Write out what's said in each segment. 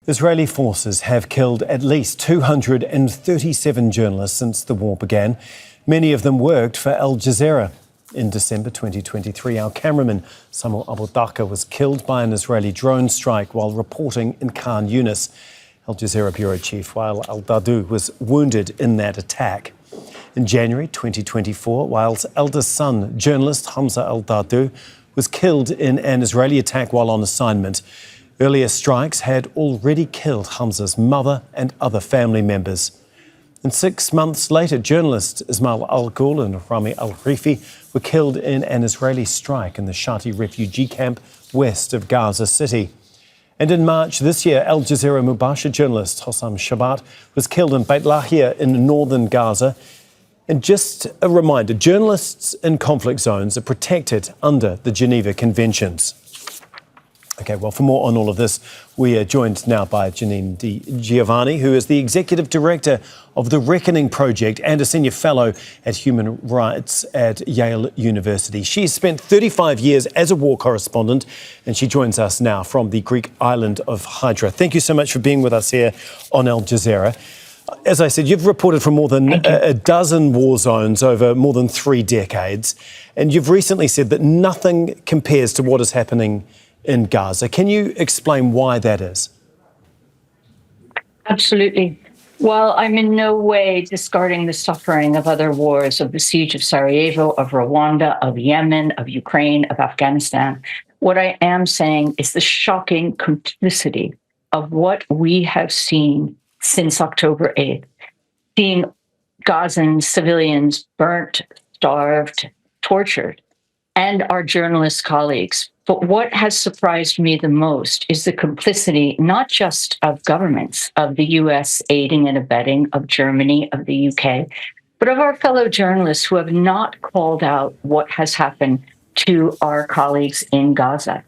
Israeli forces have killed at least 237 journalists since the war began. Many of them worked for Al Jazeera. In December 2023, our cameraman Samuel Abu Dhaka was killed by an Israeli drone strike while reporting in Khan Yunis. Al Jazeera bureau chief Wael al-Dadu was wounded in that attack. In January 2024, Wael's eldest son, journalist Hamza al-Dadu, was killed in an Israeli attack while on assignment. Earlier strikes had already killed Hamza's mother and other family members. And 6 months later, journalists Ismail al-Ghul and Rami al-Rifi were killed in an Israeli strike in the Shati refugee camp west of Gaza City. And in March this year, Al Jazeera Mubashir journalist Hossam Shabat was killed in Beit Lahia in northern Gaza. And just a reminder, journalists in conflict zones are protected under the Geneva Conventions. OK, well, for more on all of this, we are joined now by Janine di Giovanni, who is the Executive Director of the Reckoning Project and a Senior Fellow at Human Rights at Yale University. She's spent 35 years as a war correspondent, and she joins us now from the Greek island of Hydra. Thank you so much for being with us here on Al Jazeera. As I said, you've reported from more than a dozen war zones over more than 3 decades, and you've recently said that nothing compares to what is happening in Gaza. Can you explain why that is? Absolutely. Well, I'm in no way discarding the suffering of other wars, of the siege of Sarajevo, of Rwanda, of Yemen, of Ukraine, of Afghanistan. What I am saying is the shocking complicity of what we have seen since October 8th, seeing Gazan civilians burnt, starved, tortured, and our journalist colleagues. But what has surprised me the most is the complicity, not just of governments, of the US aiding and abetting, of Germany, of the UK, but of our fellow journalists who have not called out what has happened to our colleagues in Gaza.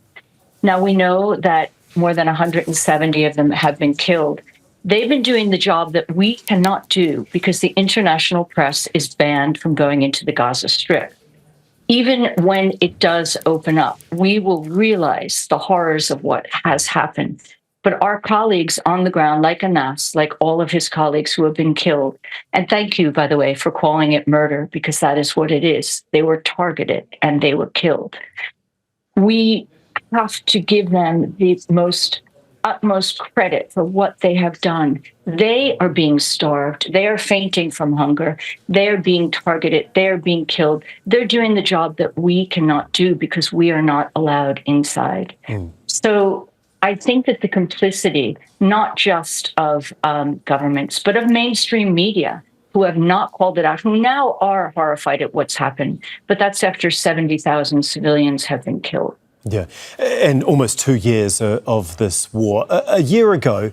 Now, we know that more than 170 of them have been killed. They've been doing the job that we cannot do because the international press is banned from going into the Gaza Strip. Even when it does open up, we will realize the horrors of what has happened. But our colleagues on the ground, like Anas, like all of his colleagues who have been killed, and thank you, by the way, for calling it murder, because that is what it is. They were targeted and they were killed. We have to give them the utmost credit for what they have done. They are being starved. They are fainting from hunger. They are being targeted. They are being killed. They're doing the job that we cannot do because we are not allowed inside. So I think that the complicity, not just of governments, but of mainstream media who have not called it out, who now are horrified at what's happened. But that's after 70,000 civilians have been killed. Yeah, and almost 2 years of this war. A year ago,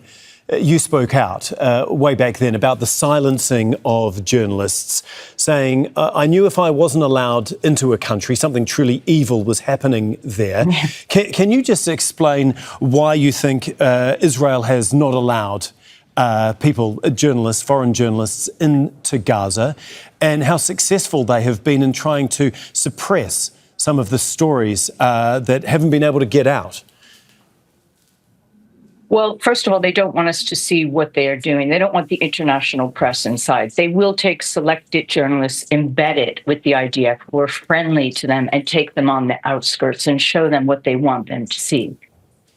you spoke out way back then about the silencing of journalists, saying, I knew if I wasn't allowed into a country, something truly evil was happening there. Can you just explain why you think Israel has not allowed people, journalists, foreign journalists into Gaza, and how successful they have been in trying to suppress some of the stories that haven't been able to get out? Well, first of all, they don't want us to see what they are doing. They don't want the international press inside. They will take selected journalists embedded with the IDF who are friendly to them and take them on the outskirts and show them what they want them to see.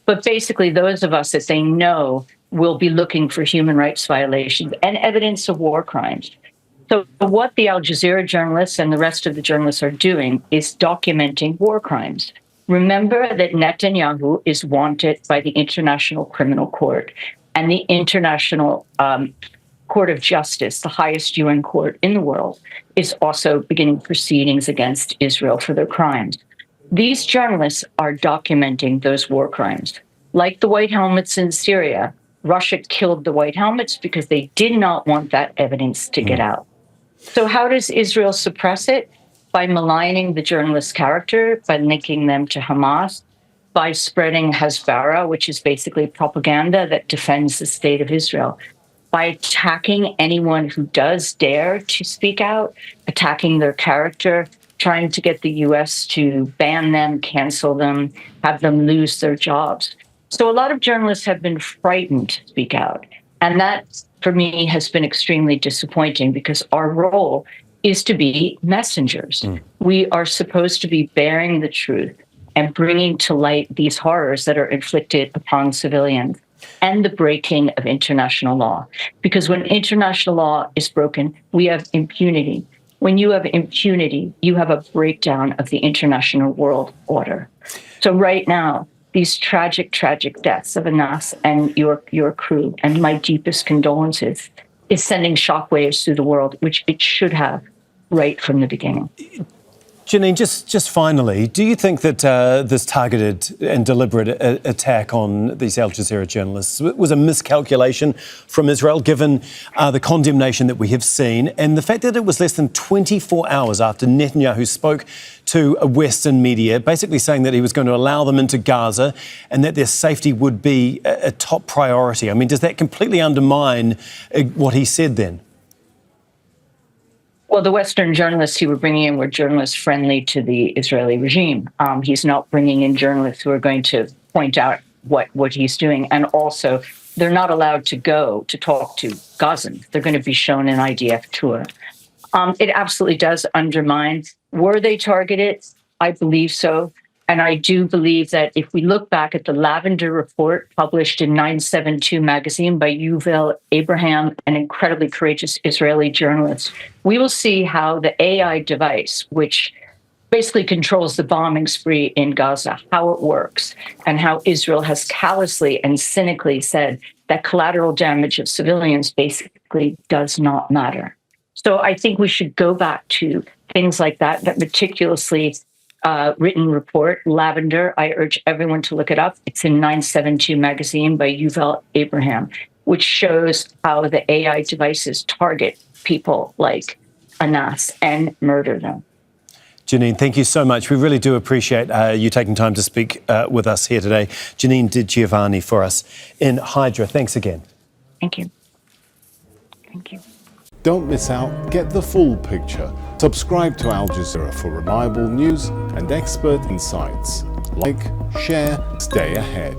But basically, those of us that they know will be looking for human rights violations and evidence of war crimes. So what the Al Jazeera journalists and the rest of the journalists are doing is documenting war crimes. Remember that Netanyahu is wanted by the International Criminal Court and the International Court of Justice, the highest UN court in the world, is also beginning proceedings against Israel for their crimes. These journalists are documenting those war crimes. Like the White Helmets in Syria, Russia killed the White Helmets because they did not want that evidence to get out. So how does Israel suppress it? By maligning the journalist's character, by linking them to Hamas, by spreading Hasbara, which is basically propaganda that defends the state of Israel, by attacking anyone who does dare to speak out, attacking their character, trying to get the U.S. to ban them, cancel them, have them lose their jobs. So a lot of journalists have been frightened to speak out. And that, for me, has been extremely disappointing because our role is to be messengers. We are supposed to be bearing the truth and bringing to light these horrors that are inflicted upon civilians and the breaking of international law. Because when international law is broken, we have impunity. When you have impunity, you have a breakdown of the international world order. So right now, these tragic, tragic deaths of Anas and your crew, and my deepest condolences, is sending shockwaves through the world, which it should have right from the beginning. Janine, just finally, do you think that this targeted and deliberate attack on these Al Jazeera journalists was a miscalculation from Israel, given the condemnation that we have seen, and the fact that it was less than 24 hours after Netanyahu spoke to a Western media, basically saying that he was going to allow them into Gaza and that their safety would be a top priority? I mean, does that completely undermine what he said then? Well, the Western journalists he were bringing in were journalists friendly to the Israeli regime. He's not bringing in journalists who are going to point out what he's doing. And also, they're not allowed to go to talk to Gazans. They're going to be shown an IDF tour. It absolutely does undermine. Were they targeted? I believe so. And I do believe that if we look back at the Lavender Report published in 972 magazine by Yuval Abraham, an incredibly courageous Israeli journalist, we will see how the AI device, which basically controls the bombing spree in Gaza, how it works, and how Israel has callously and cynically said that collateral damage of civilians basically does not matter. So I think we should go back to things like that meticulously written report, Lavender. I urge everyone to look it up. It's in 972 magazine by Yuval Abraham, which shows how the AI devices target people like Anas and murder them. Janine, thank you so much. We really do appreciate you taking time to speak with us here today. Janine di Giovanni for us in Hydra. Thanks again. Thank you. Thank you. Don't miss out. Get the full picture. Subscribe to Al Jazeera for reliable news and expert insights. Like, share, stay ahead.